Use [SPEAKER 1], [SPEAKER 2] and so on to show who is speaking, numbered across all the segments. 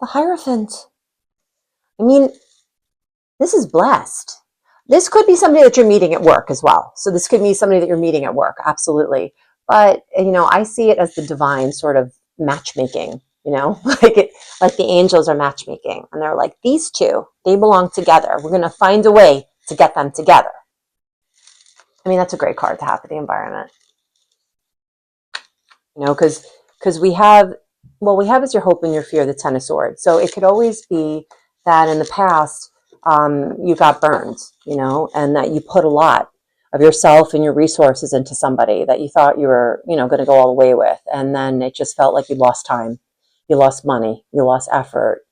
[SPEAKER 1] The Hierophant. I mean, this is blessed. This could be somebody that you're meeting at work as well. So this could be somebody that you're meeting at work, absolutely. But, I see it as the divine sort of matchmaking, like the angels are matchmaking. And they're like, these two, they belong together. We're going to find a way to get them together. I mean, that's a great card to have for the environment. Because we have is your hope and your fear, the Ten of Swords. So it could always be that in the past, you got burned, and that you put a lot of yourself and your resources into somebody that you thought you were, going to go all the way with. And then it just felt like you lost time, you lost money, you lost effort,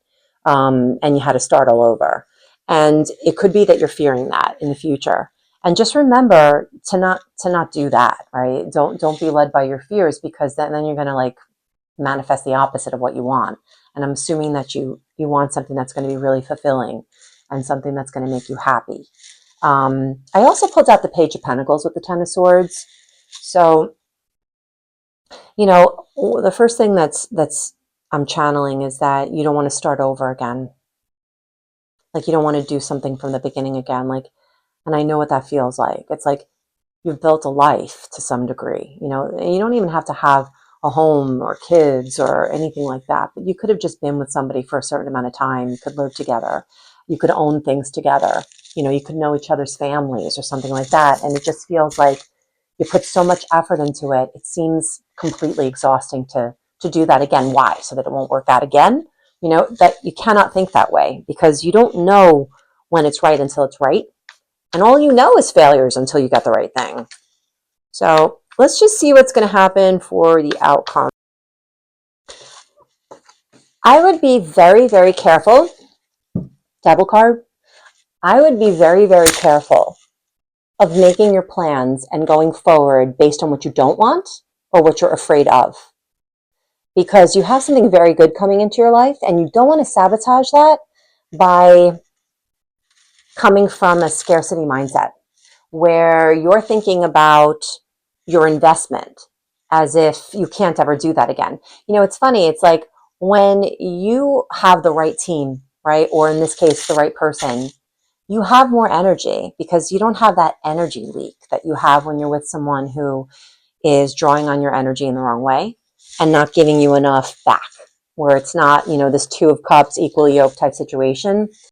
[SPEAKER 1] and you had to start all over. And it could be that you're fearing that in the future. And just remember to not do that, right? Don't be led by your fears, because then you're going to like manifest the opposite of what you want. And I'm assuming that you want something that's going to be really fulfilling and something that's going to make you happy. I also pulled out the Page of Pentacles with the Ten of Swords. So, the first thing that's I'm channeling is that you don't want to start over again. Like you don't want to do something from the beginning again. And I know what that feels like. It's like you've built a life to some degree, and you don't even have to have a home or kids or anything like that, but you could have just been with somebody for a certain amount of time. You could live together. You could own things together. You could know each other's families or something like that. And it just feels like you put so much effort into it. It seems completely exhausting to do that again. Why? So that it won't work out again? That you cannot think that way, because you don't know when it's right until it's right. And all you know is failures until you get the right thing. So let's just see what's going to happen for the outcome. I would be very, very careful. Devil card. I would be very, very careful of making your plans and going forward based on what you don't want or what you're afraid of. Because you have something very good coming into your life, and you don't want to sabotage that by coming from a scarcity mindset where you're thinking about your investment as if you can't ever do that again. It's funny. It's like when you have the right team, right? Or in this case, the right person, you have more energy because you don't have that energy leak that you have when you're with someone who is drawing on your energy in the wrong way and not giving you enough back, where it's not, this Two of Cups, equal yoke type situation.